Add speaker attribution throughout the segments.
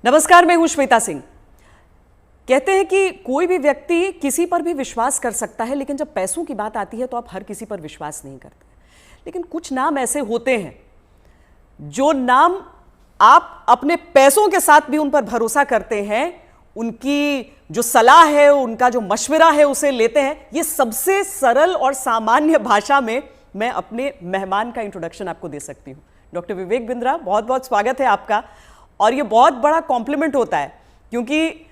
Speaker 1: नमस्कार, मैं हूं श्वेता सिंह। कहते हैं कि कोई भी व्यक्ति किसी पर भी विश्वास कर सकता है, लेकिन जब पैसों की बात आती है तो आप हर किसी पर विश्वास नहीं करते। लेकिन कुछ नाम ऐसे होते हैं जो नाम आप अपने पैसों के साथ भी उन पर भरोसा करते हैं, उनकी जो सलाह है, उनका जो मशवरा है उसे लेते हैं। ये सबसे सरल और सामान्य भाषा में मैं अपने मेहमान का इंट्रोडक्शन आपको दे सकती हूँ। डॉक्टर विवेक बिंद्रा, बहुत बहुत स्वागत है आपका। और ये बहुत बड़ा कॉम्प्लीमेंट होता है क्योंकि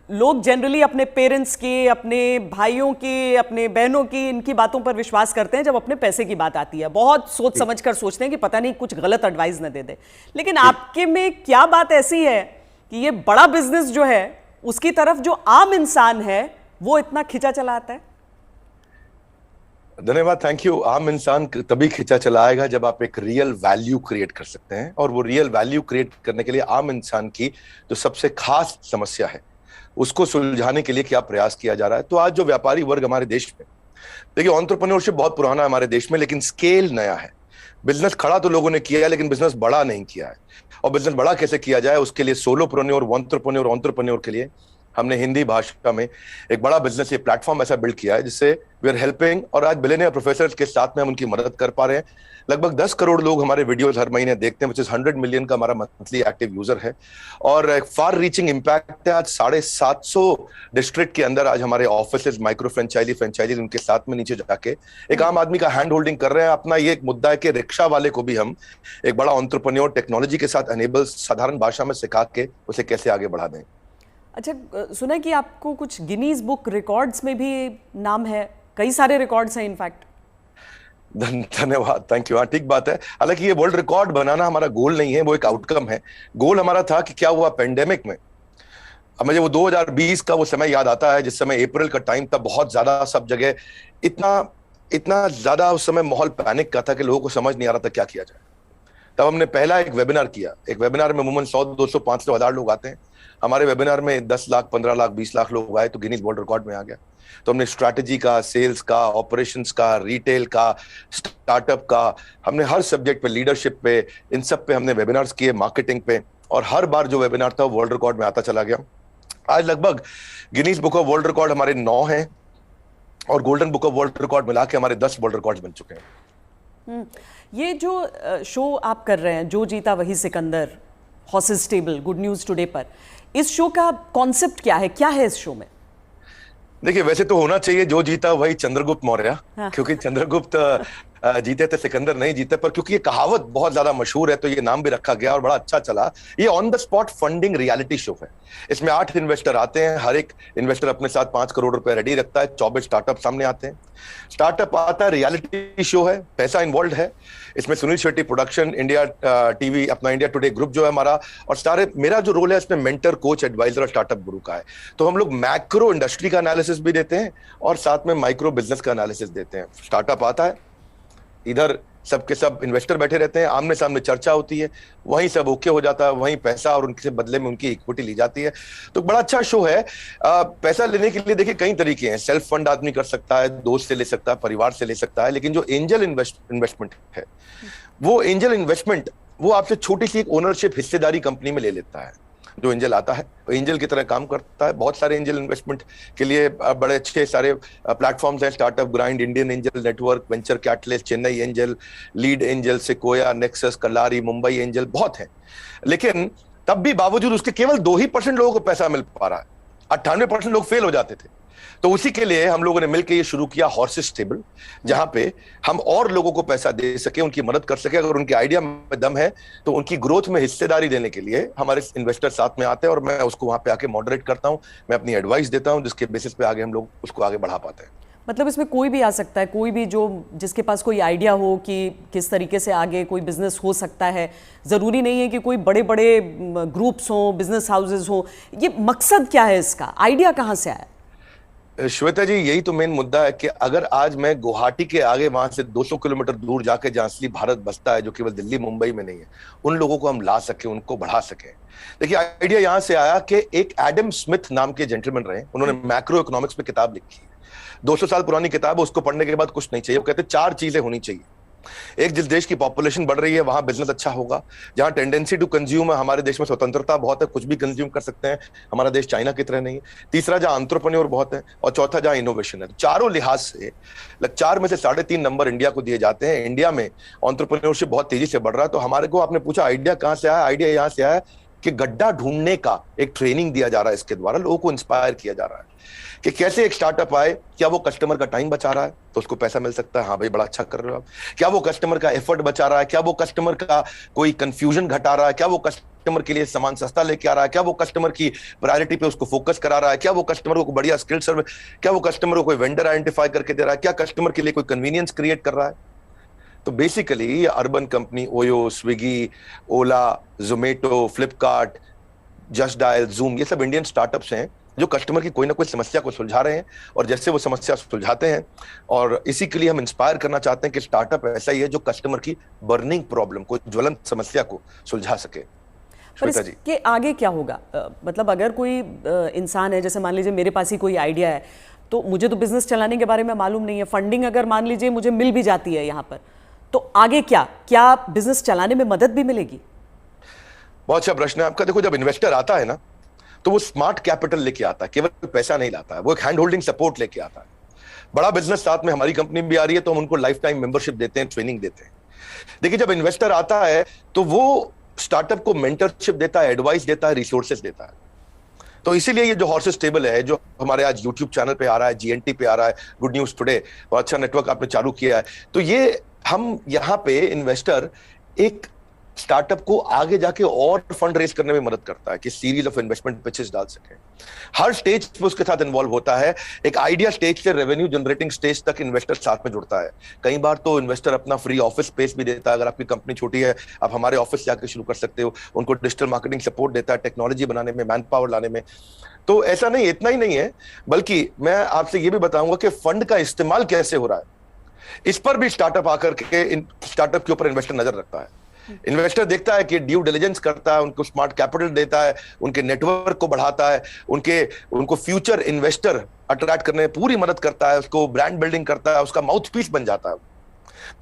Speaker 1: लोग जनरली अपने पेरेंट्स की, अपने भाइयों की, अपने बहनों की, इनकी बातों पर विश्वास करते हैं जब अपने पैसे की बात आती है। बहुत सोच समझ कर सोचते हैं कि पता नहीं कुछ गलत एडवाइस न दे दे। लेकिन आपके में क्या बात ऐसी है कि ये बड़ा बिजनेस जो है उसकी तरफ जो आम इंसान है वो इतना खिंचा चला आता है?
Speaker 2: धन्यवाद, थैंक यू। आम इंसान तभी खिंचा चला आएगा जब आप एक रियल वैल्यू क्रिएट कर सकते हैं, और वो रियल वैल्यू क्रिएट करने के लिए आम इंसान की जो सबसे खास समस्या है उसको सुलझाने के लिए क्या प्रयास किया जा रहा है। तो आज जो व्यापारी वर्ग हमारे देश में, देखिए, एंटरप्रेन्योरशिप बहुत पुराना है हमारे देश में, लेकिन स्केल नया है। बिजनेस खड़ा तो लोगों ने किया है, लेकिन बिजनेस बड़ा नहीं किया है। और बिजनेस बड़ा कैसे किया जाए, उसके लिए सोलोप्रेन्योर, एंटरप्रेन्योर के लिए हमने हिंदी भाषा में एक बड़ा बिजनेस, ये प्लेटफॉर्म ऐसा बिल्ड किया है जिससे वी आर हेल्पिंग, और आज बिलियनियर प्रोफेसर्स के साथ में हम उनकी मदद कर पा रहे हैं। लगभग 10 करोड़ लोग हमारे वीडियोस हर महीने देखते हैं, विच इज 100 मिलियन का हमारा मंथली एक्टिव यूजर है, और एक फार रीचिंग इम्पैक्ट है। आज 750 डिस्ट्रिक्ट के अंदर आज हमारे ऑफिस, माइक्रो फ्रेंचाइजी उनके साथ में नीचे जाके एक आम आदमी का हैंड होल्डिंग कर रहे हैं। अपना ये एक मुद्दा है कि रिक्शा वाले को भी हम एक बड़ा एंटरप्रेन्योर टेक्नोलॉजी के साथ एनेबल, साधारण भाषा में सिखा के उसे कैसे आगे बढ़ा दें।
Speaker 1: अच्छा, सुना है कि आपको कुछ गिनीज बुक रिकॉर्ड्स में भी नाम है, कई सारे रिकॉर्ड्स हैं इनफैक्ट।
Speaker 2: धन्यवाद, थैंक यू। हाँ, ठीक बात है। हालांकि ये वर्ल्ड रिकॉर्ड बनाना हमारा गोल नहीं है, वो एक आउटकम है। गोल हमारा था कि क्या हुआ पेंडेमिक में। अब मुझे वो 2020 का वो समय याद आता है जिस समय अप्रैल का टाइम था, बहुत ज्यादा सब जगह इतना ज्यादा उस समय माहौल पैनिक का था कि लोगों को समझ नहीं आ रहा था क्या किया जाए। तब हमने पहला एक वेबिनार किया। एक वेबिनार में अमूमन 100, 200, 500, 1000 लोग आते हैं। हमारे वेबिनार में 10 लाख, 15 लाख, 20 लाख लोग आए तो गिनीज वर्ल्ड रिकॉर्ड में आ गया। तो हमने स्ट्रैटेजी का, सेल्स का, ऑपरेशंस का, रिटेल का, स्टार्टअप का, हमने हर सब्जेक्ट पे, लीडरशिप पे, इन सब पे हमने वेबिनार्स किए, मार्केटिंग पे, और हर बार जो वेबिनार था वर्ल्ड रिकॉर्ड में आता चला गया। आज लगभग Guinness book of world record हमारे 9 हैं, और golden book of world record मिला के हमारे 10 वर्ल्ड रिकॉर्ड बन चुके हैं।
Speaker 1: ये जो शो आप कर रहे हैं, जो जीता वही Sikandar, horses table, good news today पर, इस शो का कॉन्सेप्ट क्या है, क्या है इस शो में?
Speaker 2: देखिए, वैसे तो होना चाहिए जो जीता वही चंद्रगुप्त मौर्य। हाँ। क्योंकि चंद्रगुप्त जीते थे, सिकंदर नहीं जीते। पर क्योंकि ये कहावत बहुत ज्यादा मशहूर है तो ये नाम भी रखा गया और बड़ा अच्छा चला। ये on the spot funding reality show है। इसमें 8 इन्वेस्टर आते हैं, हर एक इन्वेस्टर अपने साथ 5 करोड़ रुपए रेडी रखता है। 24 स्टार्टअप सामने आते हैं। स्टार्टअप आता है, रियलिटी शो है, पैसा इन्वॉल्व है। इसमें Sunil Shetty production, India TV, अपना इंडिया टुडे ग्रुप जो है हमारा, और सारे, मेरा जो रोल है इसमें मेंटर, कोच, एडवाइजर और स्टार्टअप गुरु का है। तो हम लोग मैक्रो इंडस्ट्री का एनालिसिस भी देते हैं और साथ में माइक्रो बिजनेस का एनालिसिस देते हैं। स्टार्टअप आता है, इधर सबके सब इन्वेस्टर बैठे रहते हैं, आमने सामने चर्चा होती है, वहीं सब ओके हो जाता है, वहीं पैसा और उनके बदले में उनकी इक्विटी ली जाती है। तो बड़ा अच्छा शो है। पैसा लेने के लिए देखिए कई तरीके हैं। सेल्फ फंड आदमी कर सकता है, दोस्त से ले सकता है, परिवार से ले सकता है। लेकिन जो एंजल इन्वेस्टमेंट है, वो एंजल इन्वेस्टमेंट वो आपसे छोटी सी एक ओनरशिप, हिस्सेदारी कंपनी में ले लेता है। जो एंजल आता है एंजल की तरह काम करता है। बहुत सारे एंजल इन्वेस्टमेंट के लिए बड़े अच्छे सारे प्लेटफॉर्म्स हैं। Startup grind, Indian angel network, venture catalyst, Chennai angel, lead angel, Sequoia, Nexus, Kalaari, Mumbai angel, बहुत है। लेकिन तब भी बावजूद उसके केवल 2% लोगों को पैसा मिल पा रहा है। 98% लोग फेल हो जाते थे। तो उसी के लिए हम लोगों ने मिलकर ये शुरू किया हॉर्सेस टेबल, जहां पे हम और लोगों को पैसा दे सके, उनकी मदद कर सके। अगर उनके आइडिया में दम है तो उनकी ग्रोथ में हिस्सेदारी देने के लिए हमारे इन्वेस्टर साथ में आते हैं, और मैं उसको वहां पे आके मॉडरेट करता हूं, मैं अपनी एडवाइस देता हूं, जिसके बेसिस पे आगे हम लोग उसको आगे बढ़ा पाते हैं।
Speaker 1: मतलब इसमें कोई भी आ सकता है, कोई भी जो जिसके पास कोई आइडिया हो कि किस तरीके से आगे कोई बिजनेस हो सकता है। ज़रूरी नहीं है कि कोई बड़े बड़े ग्रुप्स हों, बिजनेस हाउसेज हों। ये मकसद क्या है इसका, आइडिया कहाँ से आया?
Speaker 2: श्वेता जी, यही तो मेन मुद्दा है कि अगर आज मैं गुवाहाटी के आगे, वहां से 200 किलोमीटर दूर जाके जहां असली भारत बसता है, जो केवल दिल्ली मुंबई में नहीं है, उन लोगों को हम ला सके, उनको बढ़ा सके। देखिए, आइडिया यहां से आया कि एक एडम स्मिथ नाम के जेंटलमैन रहे, उन्होंने मैक्रो इकोनॉमिक्स पे किताब लिखी है। 200 साल पुरानी किताब है, उसको पढ़ने के बाद कुछ नहीं चाहिए। वो कहते 4 चीजें होनी चाहिए। एक, जिस देश की पॉपुलेशन बढ़ रही है वहां बिजनेस अच्छा होगा। जहां टेंडेंसी टू कंज्यूम है, हमारे देश में स्वतंत्रता बहुत है, कुछ भी कंज्यूम कर सकते हैं, हमारा देश चाइना की तरह नहीं है। तीसरा, जहां एंटरप्रेन्योर बहुत है, और चौथा, जहां इनोवेशन है। चारों लिहाज से 4 में से 3.5 नंबर इंडिया को दिए जाते हैं। इंडिया में एंटरप्रेन्योरशिप बहुत तेजी से बढ़ रहा है। तो हमारे को, आपने पूछा आइडिया कहां से आया, आइडिया यहां से आया कि गड्ढा ढूंढने का एक ट्रेनिंग दिया जा रहा है, इसके द्वारा लोगों को इंस्पायर किया जा रहा है कि कैसे एक स्टार्टअप आए, क्या वो कस्टमर का टाइम बचा रहा है तो उसको पैसा मिल सकता है, हाँ भाई बड़ा अच्छा कर रहे हो आप। क्या वो कस्टमर का एफर्ट बचा रहा है, क्या वो कस्टमर का कोई कंफ्यूजन घटा रहा है, क्या वो कस्टमर के लिए सामान सस्ता लेके आ रहा है, क्या वो कस्टमर की प्रायोरिटी पे उसको फोकस करा रहा है, क्या वो कस्टमर को बढ़िया स्किल सर्विस, क्या वो कस्टमर को कोई वेंडर आइडेंटिफाई करके दे रहा है, क्या कस्टमर के लिए कोई कन्वीनियंस क्रिएट कर रहा है। तो बेसिकली ये urban company, OYO, Swiggy, Ola, Zomato, Flipkart, just dial, zoom, ये सब इंडियन स्टार्टअप्स हैं जो कस्टमर की कोई ना कोई समस्या को सुलझा रहे हैं। और जैसे वो समस्या सुलझाते हैं, और इसी के लिए हम इंस्पायर करना चाहते हैं कि स्टार्टअप ऐसा ही है जो कस्टमर की बर्निंग प्रॉब्लम को, ज्वलंत समस्या को सुलझा सके।
Speaker 1: पर इसके आगे क्या होगा? मतलब अगर कोई इंसान है, जैसे मान लीजिए मेरे पास ही कोई आइडिया है, तो मुझे तो बिजनेस चलाने के बारे में मालूम नहीं है, फंडिंग अगर मान लीजिए मुझे मिल भी जाती है यहाँ पर, तो आगे क्या बिजनेस चलाने में मदद भी मिलेगी?
Speaker 2: बहुत अच्छा प्रश्न है आपका। देखो, जब इन्वेस्टर आता है ना, तो वो स्मार्ट कैपिटल लेके आता है, केवल पैसा नहीं लाता है, वो एक हैंड होल्डिंग सपोर्ट लेके आता है। बड़ा बिजनेस साथ में, हमारी कंपनी भी आ रही है तो हम उनको लाइफ टाइम मेंबरशिप देते हैं, ट्रेनिंग देते हैं। देखिए, जब इन्वेस्टर आता है तो वो स्टार्टअप को मेंटरशिप देता है, एडवाइस देता है, रिसोर्सेज देता है। तो इसीलिए ये जो हॉर्सेस टेबल है, जो हमारे आज यूट्यूब चैनल पे आ रहा है, जीएनटी पे आ रहा है, गुड न्यूज टुडे, और अच्छा नेटवर्क आपने चालू किया है, तो ये हम यहाँ पे इन्वेस्टर एक स्टार्टअप को आगे जाके और फंड रेज करने में मदद करता है कि सीरीज ऑफ इन्वेस्टमेंट पिचेस डाल सके। हर स्टेज पे उसके साथ इन्वॉल्व होता है। एक आइडिया स्टेज से रेवेन्यू जनरेटिंग स्टेज तक इन्वेस्टर साथ में जुड़ता है। कई बार तो इन्वेस्टर अपना फ्री ऑफिस स्पेस भी देता है। अगर आपकी कंपनी छोटी है, आप हमारे ऑफिस जाके शुरू कर सकते हो। उनको डिजिटल मार्केटिंग सपोर्ट देता है, टेक्नोलॉजी बनाने में, मैन पावर लाने में। तो ऐसा नहीं, इतना ही नहीं है, बल्कि मैं आपसे ये भी बताऊंगा कि फंड का इस्तेमाल कैसे हो रहा है, इस पर भी स्टार्टअप आकर के स्टार्टअप के ऊपर इन्वेस्टर नजर रखता है। इन्वेस्टर देखता है कि ड्यू डिलिजेंस करता है, उनको स्मार्ट कैपिटल देता है, उनके नेटवर्क को बढ़ाता है, उनको फ्यूचर इन्वेस्टर अट्रैक्ट करने में पूरी मदद करता है, उसको ब्रांड बिल्डिंग करता है, उसका माउथ पीस बन जाता है।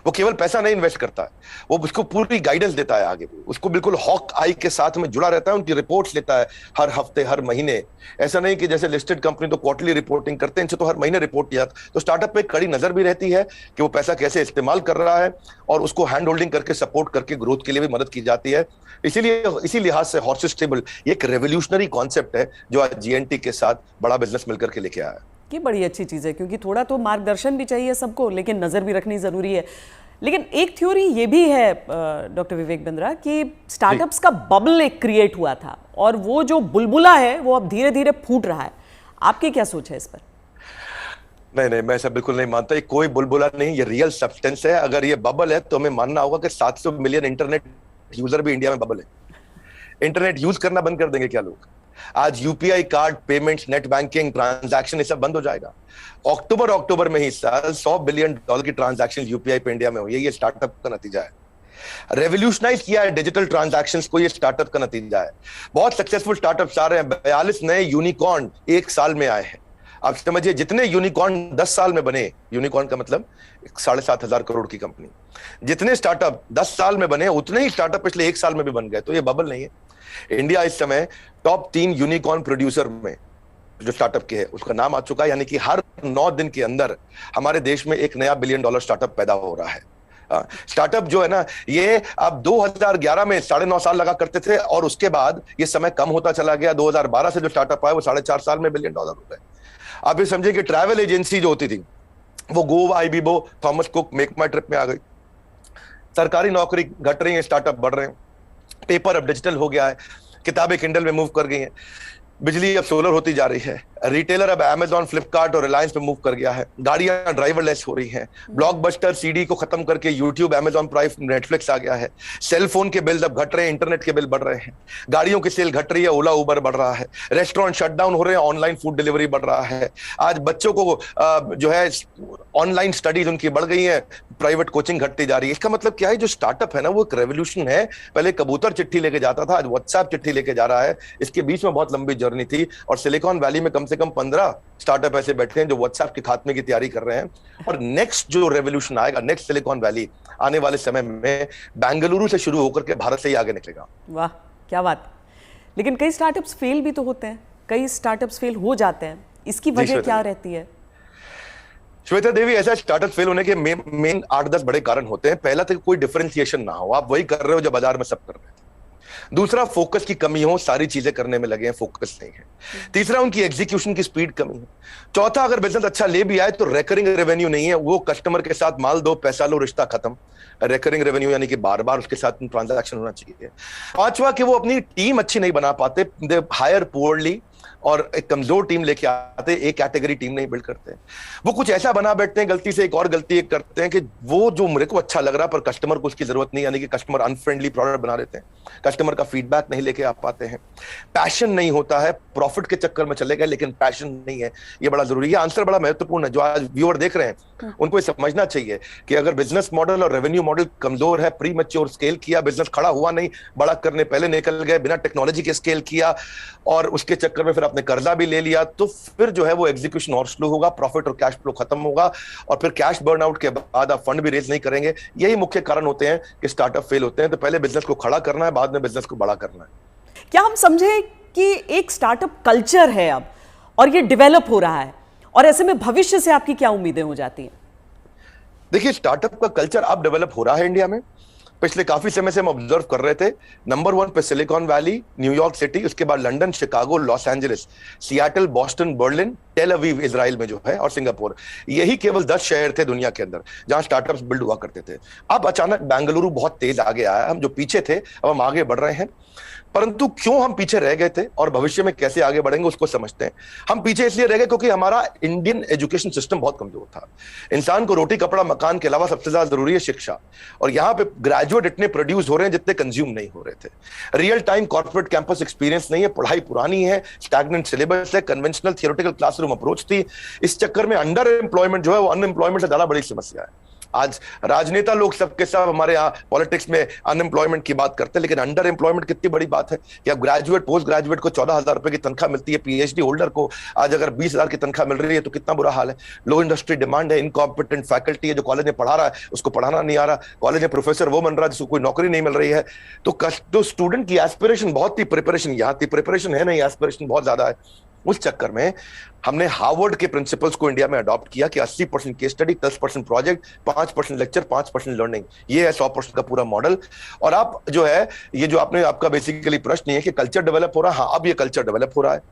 Speaker 2: वो केवल पैसा नहीं इन्वेस्ट करता है, वो उसको पूरी गाइडेंस देता है आगे, उसको बिल्कुल हॉक आई के साथ में जुड़ा रहता है, उनकी रिपोर्ट्स लेता है हर हफ्ते, हर महीने। ऐसा नहीं कि जैसे लिस्टेड कंपनी तो क्वार्टरली रिपोर्टिंग करते हैं, इनसे तो हर महीने रिपोर्ट किया। तो स्टार्टअप पे कड़ी नजर भी रहती है कि वो पैसा कैसे इस्तेमाल कर रहा है, और उसको हैंड होल्डिंग करके सपोर्ट करके ग्रोथ के लिए भी मदद की जाती है। इसीलिए इसी लिहाज से हॉर्सेस टेबल एक रेवोल्यूशनरी कॉन्सेप्ट है जो आज जीएनटी के साथ बड़ा बिजनेस मिलकर के लेके आया है।
Speaker 1: ये बड़ी अच्छी चीज़ है, क्योंकि थोड़ा तो मार्गदर्शन भी चाहिए सबको, लेकिन नज़र भी रखनी ज़रूरी है। लेकिन एक थ्योरी ये भी है डॉक्टर विवेक बिंद्रा कि स्टार्टअप्स का बबल एक क्रिएट हुआ था, और वो जो बुलबुला है वो अब धीरे धीरे फूट रहा है। आपकी क्या सोच है इस पर?
Speaker 2: नहीं, मैं ऐसा बिल्कुल नहीं मानता। ये कोई बुलबुला नहीं, ये रियल सब्सटेंस है। अगर ये बबल है तो हमें मानना होगा कि 700 मिलियन इंटरनेट यूजर भी इंडिया में बबल है। इंटरनेट यूज करना बंद कर देंगे क्या लोग? आज UPI card payments, net banking, transaction, ये सब बंद हो जाएगा। अक्टूबर में ही साल $100 बिलियन की ट्रांजैक्शन यूपीआई पे इंडिया में हुई है। ये स्टार्टअप का नतीजा है। रेवोल्यूशनाइज किया है डिजिटल ट्रांजैक्शंस को, ये स्टार्टअप का नतीजा है। बहुत सक्सेसफुल स्टार्टअप्स आ रहे हैं। 42 नए यूनिकॉर्न 1 साल में आए हैं। आप समझिए, जितने यूनिकॉर्न 10 साल में बने, यूनिकॉर्न का मतलब 7,500 करोड़ की कंपनी, जितने स्टार्टअप 10 साल में बने, उतने ही स्टार्टअप पिछले 1 साल में भी बन गए। तो ये बबल नहीं है। इंडिया इस समय टॉप 3 यूनिकॉर्न प्रोड्यूसर में जो स्टार्टअप के है उसका नाम आ चुका है। यानी कि हर 9 दिन के अंदर हमारे देश में एक नया $1 बिलियन स्टार्टअप पैदा हो रहा है। स्टार्टअप जो है ना, ये आप 2011 में 9.5 साल लगा करते थे, और उसके बाद ये समय कम होता चला गया। 2012 से जो स्टार्टअप आए वो 4.5 साल में $1 बिलियन हो गए। आप ये समझिए कि ट्रैवल एजेंसी जो होती थी वो Goibibo, Thomas Cook, make my trip में आ गई। सरकारी नौकरी घट रही है, स्टार्टअप बढ़ रहे हैं। पेपर अब डिजिटल हो गया है, किताबें किंडल में मूव कर गई हैं, बिजली अब सोलर होती जा रही है, रिटेलर अब अमेजॉन, फ्लिपकार्ट और रिलायंस पे मूव कर गया है, गाड़ियां ड्राइवरलेस हो रही हैं, ब्लॉकबस्टर सीडी को खत्म करके यूट्यूब, अमेजॉन प्राइम, नेटफ्लिक्स आ गया है, सेल फोन के बिल अब घट रहे हैं, इंटरनेट के बिल बढ़ रहे हैं, गाड़ियों की सेल घट रही है, ओला उबर बढ़ रहा है, रेस्टोरेंट शटडाउन हो रहे हैं, ऑनलाइन फूड डिलीवरी बढ़ रहा है। आज बच्चों को जो है ऑनलाइन स्टडीज उनकी बढ़ गई है, प्राइवेट कोचिंग घटती जा रही है। इसका मतलब क्या है, जो स्टार्टअप है ना वो एक रेवोल्यूशन है। पहले कबूतर चिट्ठी लेके जाता था, आज व्हाट्सएप चिट्ठी लेके जा रहा है। इसके बीच में बहुत लंबी जर्नी करनी थी, और सिलिकॉन वैली में कम से कम 15 स्टार्टअप ऐसे बैठे हैं जो व्हाट्सएप के खात्मे की तैयारी कर रहे हैं। और नेक्स्ट जो रेवोल्यूशन आएगा, नेक्स्ट सिलिकॉन वैली आने वाले समय में बेंगलुरु से शुरू होकर के भारत से ही आगे निकलेगा।
Speaker 1: वाह, क्या बात। लेकिन कई स्टार्टअप्स फेल भी तो होते हैं, कई स्टार्टअप्स फेल हो जाते हैं, इसकी वजह क्या रहती है?
Speaker 2: श्वेता देवी, ऐसा स्टार्टअप फेल होने के मेन 8-10 बड़े कारण होते हैं। पहला तो कोई डिफरेंशिएशन ना हो, आप वही कर रहे हो जो बाजार में सब कर रहे हैं। दूसरा, फोकस की कमी हो, सारी चीजें करने में लगे हैं, फोकस नहीं है। तीसरा, उनकी एग्जीक्यूशन की स्पीड कमी है। चौथा, अगर बिजनेस अच्छा ले भी आए तो रेकरिंग रेवेन्यू नहीं है, वो कस्टमर के साथ माल दो पैसा लो रिश्ता खत्म। रेकरिंग रेवेन्यू यानी कि बार बार उसके साथ ट्रांजैक्शन होना चाहिए। पांचवा, कि वो अपनी टीम अच्छी नहीं बना पाते, दे हायर पुअरली, और एक कमजोर टीम लेके आते, एक कैटेगरी टीम नहीं बिल्ड करते। वो कुछ ऐसा बना बैठते हैं, गलती से एक और गलती एक करते हैं कि वो जो मेरे को अच्छा लग रहा पर कस्टमर को उसकी जरूरत नहीं, यानी कि कस्टमर अनफ्रेंडली प्रोडक्ट बना देते हैं, कस्टमर का फीडबैक नहीं लेके आ पाते हैं, पैशन नहीं होता है, प्रॉफिट के चक्कर में चले गए लेकिन पैशन नहीं है। ये बड़ा जरूरी है। आंसर बड़ा महत्वपूर्ण है। जो आज व्यूअर देख रहे हैं उनको ये समझना चाहिए कि अगर बिजनेस मॉडल और रेवेन्यू मॉडल कमजोर है, प्री मैच्योर स्केल किया, बिजनेस खड़ा हुआ नहीं, बड़ा करने पहले निकल गए, बिना टेक्नोलॉजी के स्केल किया और उसके चक्कर में फिर आपने कर्जा भी ले लिया, तो फिर जो है वो एग्जीक्यूशन और स्लो होगा, प्रॉफिट और कैश फ्लो खत्म होगा, और फिर कैश बर्नआउट के बाद आप फंड भी रेज नहीं करेंगे। यही मुख्य कारण होते हैं कि स्टार्टअप फेल होते हैं। तो पहले बिजनेस को खड़ा करना है, बाद में बिजनेस को बड़ा करना है।
Speaker 1: क्या हम समझे कि एक स्टार्टअप कल्चर है अब, और ये डेवलप हो रहा है, और ऐसे में भविष्य से आपकी क्या उम्मीदें हो जाती हैं?
Speaker 2: देखिए, स्टार्टअप का कल्चर अब डेवलप हो रहा है इंडिया में। पिछले काफी समय से हम ऑब्जर्व कर रहे थे, नंबर 1 पे सिलिकॉन वैली, न्यूयॉर्क सिटी, उसके बाद London, Chicago, Los Angeles, Seattle, Boston, Berlin, Tel Aviv Israel में जो है, और सिंगापुर। यही केवल 10 शहर थे दुनिया के अंदर जहां स्टार्टअप्स बिल्ड हुआ करते थे। अब अचानक बेंगलुरु बहुत तेज आगे आया। हम जो पीछे थे अब हम आगे बढ़ रहे हैं। परंतु क्यों हम पीछे रह गए थे और भविष्य में कैसे आगे बढ़ेंगे उसको समझते हैं। हम पीछे इसलिए रह गए क्योंकि हमारा इंडियन एजुकेशन सिस्टम बहुत कमजोर था। इंसान को रोटी कपड़ा मकान के अलावा सबसे ज्यादा जरूरी है शिक्षा, और यहाँ पे ग्रेजुएट इतने प्रोड्यूस हो रहे हैं जितने कंज्यूम नहीं हो रहे थे। Real time corporate campus experience नहीं है, पढ़ाई पुरानी है, स्टैग्नेंट सिलेबस है, कन्वेंशनल थियोरेटिकल क्लासरूम अप्रोच थी। इस चक्कर में अंडर एम्प्लॉयमेंट जो है वो अनएम्प्लॉयमेंट से ज्यादा बड़ी समस्या है। आज राजनेता लोग सबके सब हमारे यहाँ पॉलिटिक्स में अनएम्प्लॉयमेंट की बात करते हैं, लेकिन अंडर एम्प्लॉयमेंट कितनी बड़ी बात है कि अब ग्रेजुएट पोस्ट ग्रेजुएट को 14,000 रुपए की तनख्वाह मिलती है, पीएचडी होल्डर को आज अगर 20,000 की तनख्वाह मिल रही है तो कितना बुरा हाल है। लो इंडस्ट्री डिमांड है, इनकॉम्पिटेंट फैकल्टी है, जो कॉलेज में पढ़ा रहा है उसको पढ़ाना नहीं आ रहा, कॉलेज में प्रोफेसर वो बन रहा है जिसको कोई नौकरी नहीं मिल रही है। तो स्टूडेंट की एस्पिरेशन बहुत थी, प्रिपरेशन यहाँ थी, प्रिपरेशन है नहीं, एस्पिरेशन बहुत ज्यादा है। उस चक्कर में हमने हार्वर्ड के प्रिंसिपल्स को इंडिया में अडॉप्ट किया कि 80% case study, 10% project, 5% lecture, 5% learning. ये है 100% का पूरा मॉडल। और आप जो है ये जो आपका बेसिकली प्रश्न है कि कल्चर डेवलप हो रहा है। हाँ, अब ये कल्चर डेवलप हो रहा है।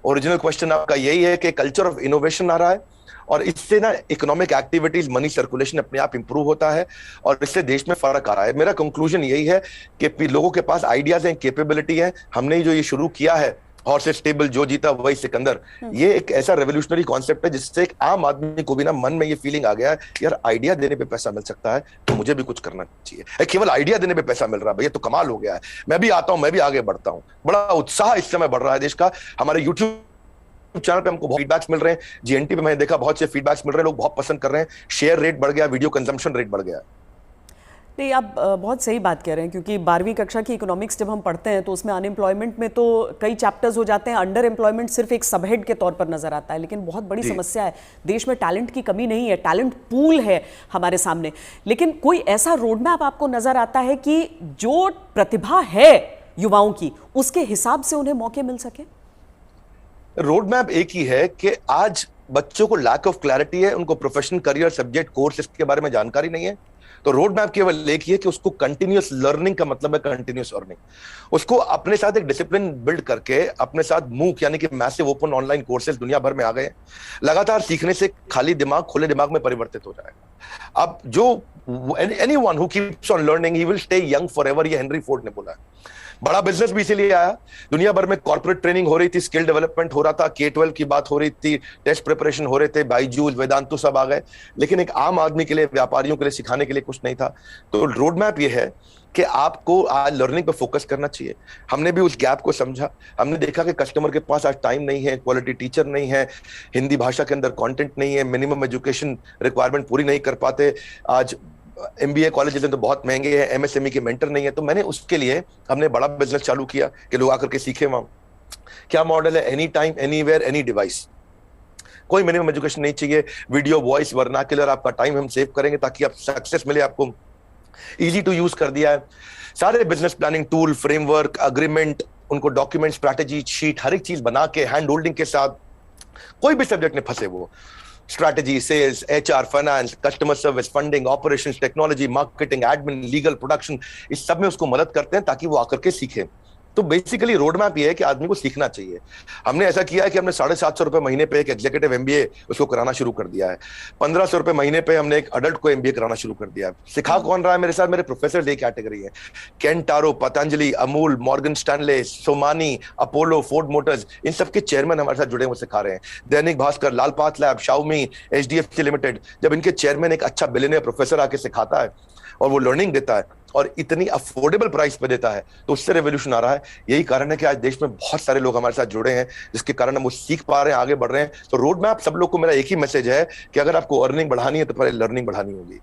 Speaker 2: ओरिजिनल क्वेश्चन आपका यही है कि कल्चर ऑफ इनोवेशन आ रहा है, और इससे ना इकोनॉमिक एक्टिविटीज, मनी सर्कुलेशन अपने आप इंप्रूव होता है, और इससे देश में फर्क आ रहा है। मेरा कंक्लूजन यही है कि लोगों के पास आइडियाज हैं, कैपेबिलिटी है। हमने जो ये शुरू किया है हॉर्सेस स्टेबल, जो जीता वही सिकंदर, ये एक ऐसा रेवोल्यूशनरी कॉन्सेप्ट है जिससे एक आम आदमी को भी ना मन में ये फीलिंग आ गया है, यार आइडिया देने पे पैसा मिल सकता है तो मुझे भी कुछ करना चाहिए। केवल आइडिया देने पे पैसा मिल रहा है, भैया तो कमाल हो गया है, मैं भी आता हूं, मैं भी आगे बढ़ता हूं। बड़ा उत्साह इस समय बढ़ रहा है देश का। हमारे यूट्यूब चैनल पे हमको बहुत फीडबैक्स मिल रहे हैं, जीएनटी पे मैंने देखा बहुत से फीडबैक्स मिल रहे हैं, लोग बहुत पसंद कर रहे हैं, शेयर रेट बढ़ गया, वीडियो कंजम्पशन रेट बढ़ गया।
Speaker 1: नहीं, आप बहुत सही बात कह रहे हैं, क्योंकि 12वीं कक्षा की इकोनॉमिक्स जब हम पढ़ते हैं तो उसमें अनएम्प्लॉयमेंट में तो कई चैप्टर्स हो जाते हैं, अंडर एम्प्लॉयमेंट सिर्फ एक सबहेड के तौर पर नजर आता है। लेकिन बहुत बड़ी समस्या है, देश में टैलेंट की कमी नहीं है, टैलेंट पूल है हमारे सामने। लेकिन कोई ऐसा रोड मैप आपको नजर आता है कि जो प्रतिभा है युवाओं की उसके हिसाब से उन्हें मौके मिल सके?
Speaker 2: रोड मैप एक ही है कि आज बच्चों को लैक ऑफ क्लैरिटी है, उनको प्रोफेशनल, करियर, सब्जेक्ट, कोर्स इसके बारे में जानकारी नहीं है। तो रोड मैप केवल एक ही है कि उसको कंटिन्यूअस लर्निंग का मतलब है कंटिन्यूअस अर्निंग। उसको अपने साथ एक डिसिप्लिन बिल्ड करके अपने साथ मूक यानी कि मैसिव ओपन ऑनलाइन कोर्सेज दुनिया भर में आ गए। लगातार सीखने से खाली दिमाग खुले दिमाग में परिवर्तित हो जाएगा। अब जो anyone who keeps on learning he will stay young forever, ये हेनरी फोर्ड ने बोला है। बड़ा बिजनेस भी इसीलिए आया। दुनिया भर में कॉर्पोरेट ट्रेनिंग हो रही थी, स्किल डेवलपमेंट हो रहा था, K-12 की बात हो रही थी, टेस्ट प्रिपरेशन हो रहे थे, बायजूस, वेदांतु सब आ गए, लेकिन एक आम आदमी के लिए, व्यापारियों के लिए सिखाने के लिए कुछ नहीं था। तो रोड मैप ये है कि आपको आज लर्निंग पे फोकस करना चाहिए। हमने भी उस गैप को समझा। हमने देखा कि कस्टमर के पास आज टाइम नहीं है, क्वालिटी टीचर नहीं है, हिंदी भाषा के अंदर कंटेंट नहीं है, मिनिमम एजुकेशन रिक्वायरमेंट पूरी नहीं कर पाते। आज MBA कॉलेजेस तो बहुत महंगे हैं, MSME के मेंटर नहीं है। तो मैंने उसके लिए हमने बड़ा बिजनेस चालू किया कि लोग आकर के सीखे वहां। क्या मॉडल है? Any time, anywhere, any device. कोई मिनिमम एजुकेशन नहीं चाहिए, वीडियो, वॉइस, वर्नाक्युलर, आपका टाइम हम सेव करेंगे ताकि आप सक्सेस मिले आपको। इजी टू यूज कर दिया है। सारे business planning tool, framework, agreement, उनको डॉक्यूमेंट, स्ट्रैटेजी शीट, हर एक चीज बना के हैंड होल्डिंग के साथ, कोई भी सब्जेक्ट में फंसे वो, strategy, sales, HR, finance, customer service, funding, operations, technology, marketing, admin, legal, production, इस सब में उसको मदद करते हैं ताकि वो आकर के सीखे। तो बेसिकली रोड मैप ये है कि आदमी को सीखना चाहिए। हमने ऐसा किया है कि हमने 750 रुपए महीने पे एक एग्जीक्यूटिव एमबीए उसको कराना शुरू कर दिया है। 1500 रुपए महीने पे हमने एक अडल्ट को एमबीए कराना शुरू कर दिया है। सिखा कौन रहा है मेरे साथ? मेरे प्रोफेसर एक कैटेगरी है, Kent RO, Patanjali, Amul, Morgan Stanley, Somani, Apollo, Ford Motors, इन सबके चेयरमैन हमारे साथ जुड़े हुए सिखा रहे हैं। Dainik Bhaskar, Lal path lab, Xiaomi, HDFC limited, जब इनके चेयरमैन एक अच्छा बिलियनियर प्रोफेसर आके सिखाता है और वो लर्निंग देता है और इतनी अफोर्डेबल प्राइस पे देता है, तो उससे रेवोल्यूशन आ रहा है। यही कारण है कि आज देश में बहुत सारे लोग हमारे साथ जुड़े हैं, जिसके कारण हम वो सीख पा रहे हैं, आगे बढ़ रहे हैं। तो रोड मैप सब लोग को मेरा एक ही मैसेज है कि अगर आपको अर्निंग बढ़ानी है तो पहले लर्निंग बढ़ानी होगी।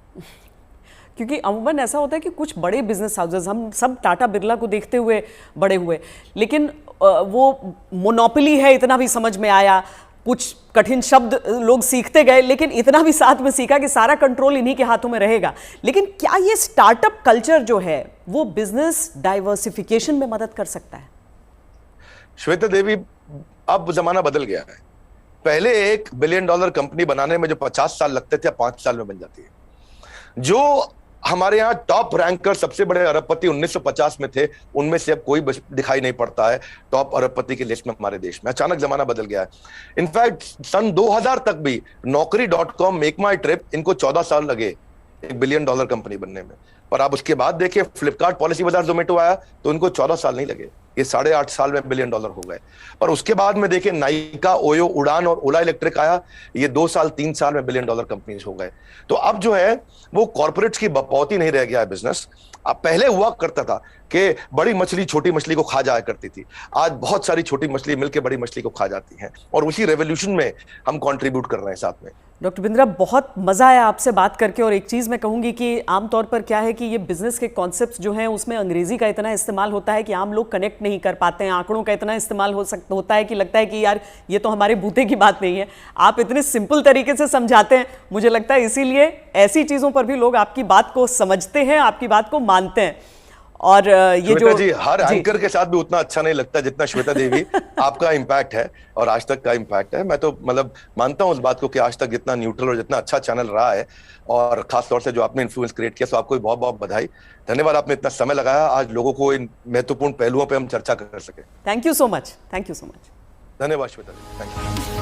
Speaker 1: क्योंकि अमूमन ऐसा होता है कि कुछ बड़े बिजनेस हाउसेस, हम सब टाटा बिरला को देखते हुए बड़े हुए, लेकिन वो मोनोपोली है इतना भी समझ में आया, कुछ कठिन शब्द लोग सीखते गए, लेकिन इतना भी साथ में सीखा कि सारा कंट्रोल इन्हीं के हाथों में रहेगा। लेकिन क्या ये स्टार्टअप कल्चर जो है वो बिजनेस डाइवर्सिफिकेशन में मदद कर सकता है?
Speaker 2: श्वेता देवी, अब जमाना बदल गया है। पहले $1 बिलियन कंपनी बनाने में जो 50 साल लगते थे, 5 साल में बन जाती है। जो हमारे यहाँ टॉप रैंकर सबसे बड़े अरबपति 1950 में थे, उनमें से अब कोई दिखाई नहीं पड़ता है टॉप अरबपति की लिस्ट में हमारे देश में। अचानक जमाना बदल गया है। इनफैक्ट सन 2000 तक भी Naukri.com, मेक माई ट्रिप, इनको 14 साल लगे $1 बिलियन कंपनी बनने में। पर आप उसके बाद देखिए, फ्लिपकार्ट, पॉलिसी बाजार, जोमेटो आया तो इनको 14 साल नहीं लगे, ये 8.5 साल में $1 बिलियन हो गए। पर उसके बाद में देखिए, नाइका, ओयो, उड़ान और ओला इलेक्ट्रिक आया, ये 2 साल 3 साल में $1 बिलियन कंपनीज हो गए। तो अब जो है वो कॉर्पोरेट्स की बपौती नहीं रह गया है बिजनेस। अब पहले हुआ करता था कि बड़ी मछली छोटी मछली को खा जाया करती थी, आज बहुत सारी छोटी मछली मिलकर बड़ी मछली को खा जाती हैं, और उसी रेवोल्यूशन में हम कंट्रीब्यूट कर रहे हैं साथ में।
Speaker 1: डॉक्टर बिंद्रा, बहुत मज़ा आया आपसे बात करके। और एक चीज़ मैं कहूँगी कि आमतौर पर क्या है कि ये बिज़नेस के कॉन्सेप्ट्स जो हैं उसमें अंग्रेज़ी का इतना इस्तेमाल होता है कि आम लोग कनेक्ट नहीं कर पाते हैं। आंकड़ों का इतना इस्तेमाल होता है कि लगता है कि यार ये तो हमारे बूते की बात नहीं है। आप इतने सिंपल तरीके से समझाते हैं, मुझे लगता है इसीलिए ऐसी चीज़ों पर भी लोग आपकी बात को समझते हैं, आपकी बात को मानते हैं। और ये जो
Speaker 2: जी, हर एंकर के साथ भी उतना अच्छा नहीं लगता जितना श्वेता देवी आपका इम्पैक्ट है और आज तक का इम्पैक्ट है। मैं तो मतलब मानता हूं उस बात को कि आज तक जितना न्यूट्रल और जितना अच्छा चैनल रहा है, और खास तौर से जो आपने इन्फ्लुएंस क्रिएट किया, तो आपको भी बहुत बहुत बधाई। धन्यवाद, आपने इतना समय लगाया आज लोगों को इन महत्वपूर्ण पहलुओं पर हम चर्चा कर सके।
Speaker 1: Thank you so much. Thank you so much.
Speaker 2: धन्यवाद श्वेता देवी, थैंक यू।